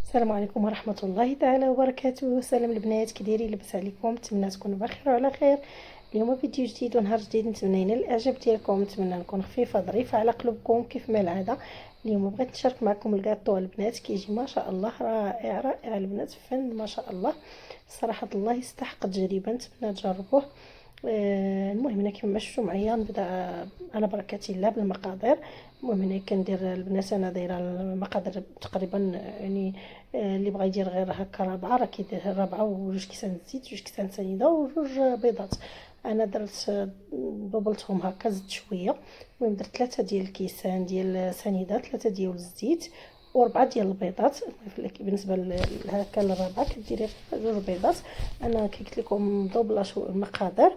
السلام عليكم ورحمة الله تعالى وبركاته. سلام البنات، كي دايرين؟ لاباس عليكم؟ نتمنى تكونوا بخير وعلى خير. اليوم فيديو جديد ونهار جديد، نتمنى ينال الاعجاب ديالكم، نتمنى نكون خفيفه ظريفه على قلوبكم كيف ما العاده. اليوم بغيت نشارك معكم الكاطو البنات، كيجي ما شاء الله رائع رائع البنات، فن ما شاء الله صراحه، الله يستحق التجربه، نتمنى تجربوه. المهم هنا كما شفتوا معايا نبدا على بركه الله بالمقادير. المهم هنا كندير البنات، انا دايره المقادير تقريبا يعني اللي بغى يدير غير هكا ربعه راه كيدير ربعه وجوج كيسان زيت، جوج كيسان سنيده وجوج بيضات. انا درت ضبلتهم هكا، زدت شويه. المهم درت 3 ديال الكيسان ديال سنيده، 3 ديال الزيت و4 ديال البيضات. بالنسبه هكا للربعه كديري جوج بيضات. انا كي قلت لكم مضوبله شو المقادير،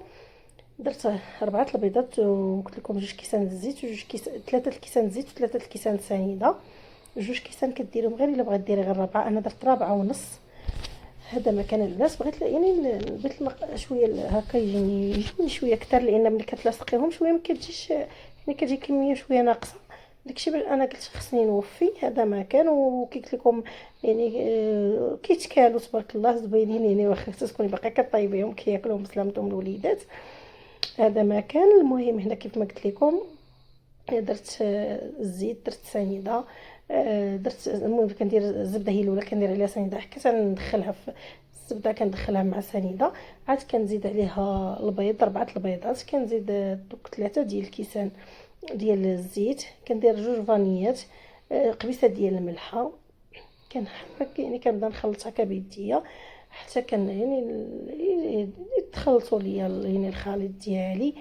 درت 4 البيضات وقلت لكم جوج كيسان الزيت وجوج كيسان 3 الكيسان زيت و3 الكيسان سنيده. جوج كيسان كديرهم غير الا بغات ديري غير ربعه، انا درت ربعه ونص. هذا ما كان البنات، بغيت يعني بغيت شويه هكا يجيني شويه اكثر، لان ملي كتلاصقيهم شويه ما كتجيش يعني كتجي كميه شويه ناقصه. داكشي انا قلت خصني نوفي. هذا ما كان، وكي قلت لكم يعني كيتكالوا تبارك الله زوينين، يعني واخا تكوني باقا كطيبيهم كياكلوهم بسلامتهم الوليدات. هذا ما كان. المهم هنا كيف ما قلت لكم درت الزيت، درت سنيده، درت المهم كندير الزبده هي الاولى كندير عليها سنيده، حكيت ندخلها في الزبده كندخلها مع سنيده، عاد كنزيد عليها البيض 4 البيضات، كنزيد دوك 3 ديال الكيسان ديال الزيت، كندير جوج فانيات، قبيصه ديال الملحه. كنحرك يعني كنبدا نخلط هكا بيديا حتى كان يعني يتخلطوا ليا يعني الخليط ديالي.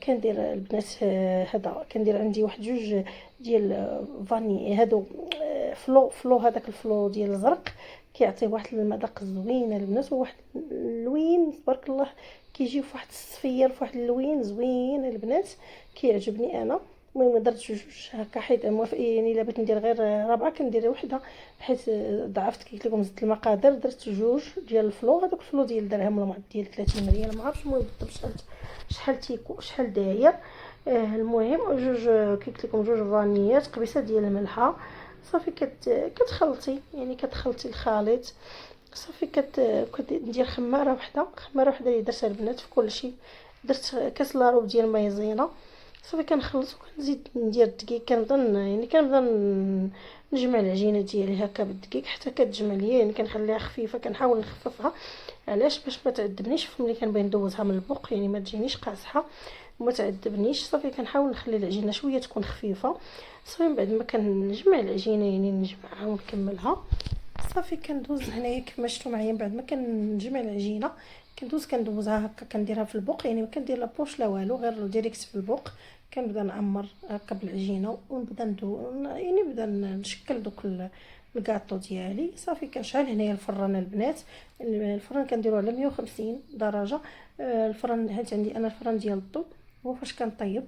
كندير البنات هذا كندير عندي واحد جوج ديال فاني هادو، فلو هذاك الفلو ديال الزرق كيعطي واحد المذاق زوين البنات، وواحد اللوين تبارك الله، كيجي فواحد الصفير فواحد اللوين زوين البنات، كيعجبني انا. المهم درت جوج هكا، حيت يعني الا بغيت ندير غير ربعه كندير وحده، حيت ضعفت كي قلت لكم زدت المقادير. درت جوج ديال الفلو، هذوك الفلو ديال درهم ولا ديال 30 ريال ما عرفتش، المهم بالضبط شحال داير. المهم جوج كي قلت لكم جوج فانيات، قبيصه ديال الملحه. صافي كتخلطي يعني كتخلطي الخليط. صافي كندير خماره وحده اللي درتها البنات في كلشي. درت كاس لاروب ديال مايزينا. صافي كنخلط وكنزيد ندير الدقيق، كنبدا نجمع العجينه ديالي هكا بالدقيق حتى كتجمع ليا، يعني كنخليها خفيفه، كنحاول نخففها. علاش؟ باش ما تعذبنيش ملي كنبغي ندوزها من البوق، يعني ما تجينيش قاصحه وما تعذبنيش. صافي كنحاول نخلي العجينه شويه تكون خفيفه. صافي من بعد ما كنجمع العجينه يعني نجمعها ونكملها، صافي كندوز هنايا كيف ما شفتوا معايا. من بعد ما كنجمع العجينه كندوزها هكا، كنديرها في البوق، يعني ما كندير لا بوش لا والو، غير ديريكت في البوق. كنبدا نعمر هكا بالعجينه ونبدا يعني نبدا نشكل دوك الكاطو ديالي. صافي كنشعل هنايا الفران البنات، الفران كنديرو على 150 درجه. الفران حيت عندي انا الفران ديال الضو هو فاش كنطيب.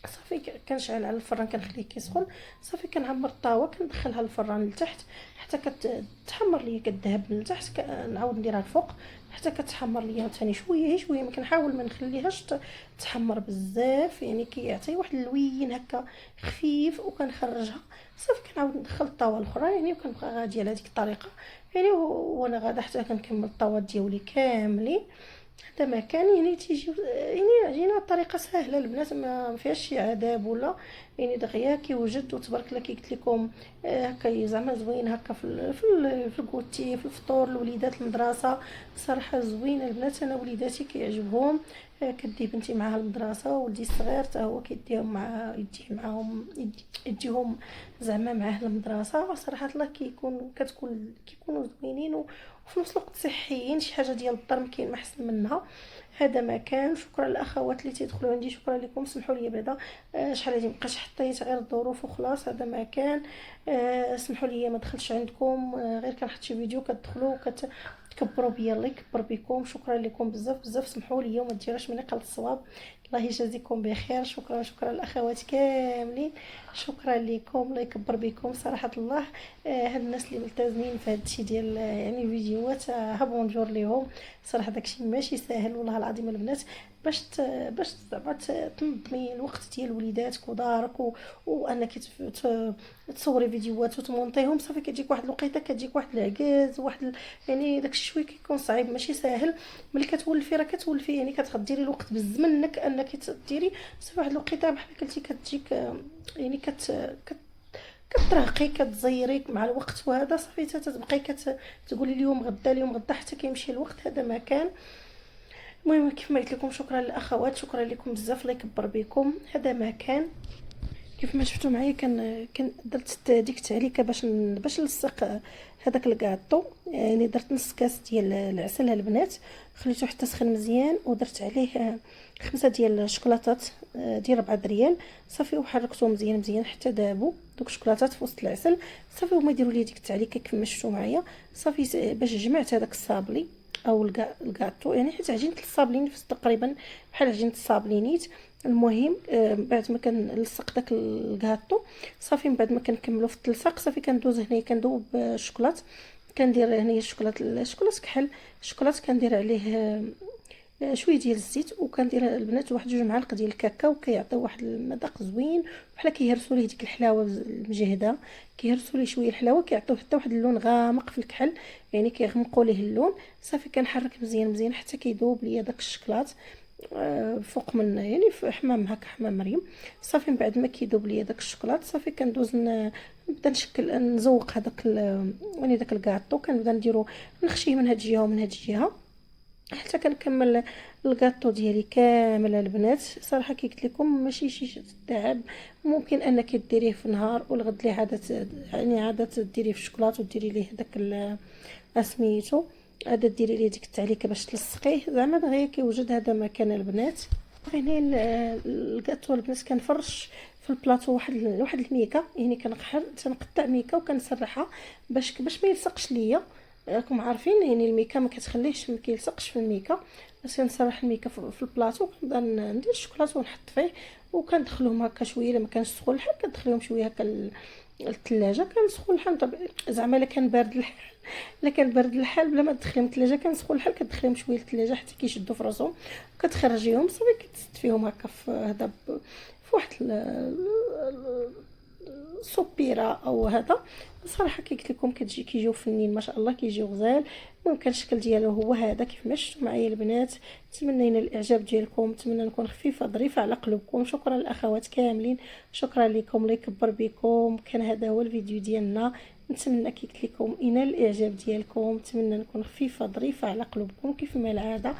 صافي كنشعل على الفران كنخليه كيسخن. صافي كنعمر الطاوه كندخلها الفران لتحت حتى كتحمر ليا، كتذهب من التحت، نعاود نديرها الفوق حتى كتحمر ليا ثاني شويه شويه. ما كنحاول ما نخليهاش تحمر بزاف، يعني كيعطي واحد اللوين هكا خفيف، وكنخرجها. صافي كنعاود ندخل الطاوه الاخرى يعني، وكنبقى غاديه على هذيك الطريقه يعني، وانا غادا حتى كنكمل الطاوات ديالي كاملين. حتى ما كان يعني تيجي يعني عجينه بطريقه سهله البنات، ما فيهاش شي عذاب ولا يعني، دغيا كيوجد وتبارك الله. كي قلت لكم هكا زعما زوين هكا في الكوتي، في الفطور لوليدات المدرسه. صراحه زوينه البنات، انا وليداتي كيعجبهم. كدي بنتي معاها المدرسه، ولدي الصغير حتى هو كيديهم مع يديه معاهم، يديهم زعما معاه المدرسه. صراحه الله كيكونوا زوينين وفي نفس الوقت صحيين، شي حاجه ديال الدار ما كاين ما احسن منها. هذا ما كان. شكرا الاخوات اللي تيدخلوا عندي، شكرا لكم. سمحوا لي بعدا شحال هذه مابقاش حطيت، غير الظروف وخلاص. هذا ما كان. سمحوا لي ما دخلتش عندكم، غير كنحط شي فيديو كتدخلوا تكبروا بيا، الله يكبر بكم. شكرا لكم بزاف بزاف. سمحوا لي وما ديروش مني قلت الصواب. الله يجازيكم بخير. شكرا الاخوات كاملين، شكرا لكم، الله يكبر بكم صراحه الله. هاد الناس اللي ملتزمين في هاد الشيء ديال يعني فيديوهات، ها بونجور ليهم. صراحه داكشي ماشي ساهل والله العظيم البنات. باش زعما تنظمي الوقت ديال وليداتك ودارك وانك تصوري فيديوهات وتمونطيهم. صافي كتجيك واحد الوقيته كتجيك واحد العكاز يعني داك الشوي كيكون صعيب ماشي ساهل. ملي كتولفي راه كتولفي يعني كتديري الوقت بزمن انك ديري. صافي واحد الوقيته بحال قلتي كتجيك يعني كترهقي كتزيري مع الوقت. وهذا صافي تتبقاي تقولي اليوم غدا اليوم غدا حتى كيمشي الوقت. هذا ما كان. المهم كيف ما قلت لكم شكرا للاخوات، شكرا لكم بزاف، الله يكبر بكم. هذا ما كان. كيف ما شفتوا معايا كان درت ديك التعليكه باش نلصق هذاك الكاطو. يعني درت نص كاس ديال العسل البنات، خليته حتى سخن مزيان، ودرت عليه 5 ديال الشوكولاتات ديال 4 ريال. صافي وحركتهم مزيان حتى دابوا دوك الشوكولاتات في وسط العسل. صافي هما يديروا لي ديك التعليكه كيف ما شفتوا معايا. صافي باش جمعت هذاك الصابلي او الكاطو، يعني حيت عجينه الصابلين نفس تقريبا بحال عجينه الصابلينيت. المهم بعد ما كنلصق داك الكاطو صافي، من بعد ما كنكملوا في التلصيق صافي كندوز هنايا كندوب الشوكولات. كندير هنايا الشوكولات كحل الشوكولات، كندير عليه شويه ديال الزيت، وكندير البنات واحد 2 معالق ديال الكاكاو، كيعطيو واحد المذاق زوين. بحال كيهرسوا ليه ديك الحلاوه المجهده، كيهرسوا ليه شويه الحلاوه كيعطيو حتى واحد اللون غامق في الكحل، يعني كيغمقوا ليه اللون. صافي كنحرك مزيان حتى كيذوب ليا داك الشكلاط فوق من يعني في حمام هكا حمام مريم. صافي من بعد ما كيذوب ليا داك الشوكولات صافي كندوز نبدا نشكل نزوق هذاك يعني داك الكاطو. كنبدا نديرو نخشيه من هاد الجهه ومن هاد الجهه حتى كنكمل الكاطو ديالي كامل البنات. صراحه كي قلت لكم ماشي شي تعب، ممكن انك ديريه في نهار والغد ليه عاده يعني عاده ديريه في الشوكولاط وديري ليه داك اسميتو هذا ديري ليه ديك التعليكه باش تلصقيه زعما دغيا كيوجد. هذا مكان البنات. هنا الكاطو البنات كنفرش في البلاطو واحد الميكا، يعني تنقطع ميكا وكنسرحها باش ما يلصقش ليا. راكم عارفين يعني الميكا ما كتخليهش ما كيلصقش في الميكا. بس كنسرح الميكا في البلاطو، كنبدا ندير الشوكولاط ونحط فيه وكندخلهم هكا شويه. لما كانش سخون الحال كندخليهم شويه هكا الثلاجه. كان سخون الحال زعما الا كان بارد الحال الا كان بارد الحال بلا ما تدخليهم الثلاجه، كان سخون الحال كتدخليهم شويه الثلاجه حتى كيشدوا في راسهم وكتخرجيهم. صافي كتست فيهم هكا في هذا في واحد السوبيره او هذا. صراحه كي قلت لكم كيجيو فنين ما شاء الله، كيجيو غزال. ممكن الشكل ديالو هو هذا كيف ما شفتوا معايا البنات. نتمنى الاعجاب ديالكم، نتمنى نكون خفيفه ظريفه على قلوبكم. شكرا للاخوات كاملين، شكرا لكم، الله يكبر بكم. كان هذا هو الفيديو ديالنا. نتمنى كي قلت لكم ينال الاعجاب ديالكم، نتمنى نكون خفيفه ظريفه على قلوبكم كيف ما العاده.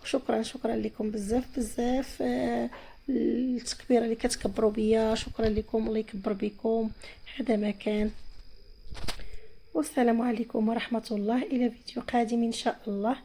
وشكرا لكم بزاف التكبيره اللي كتكبروا بيا. شكرا لكم، الله يكبر بكم. هذا ما كان، والسلام عليكم ورحمه الله. الى فيديو قادم ان شاء الله.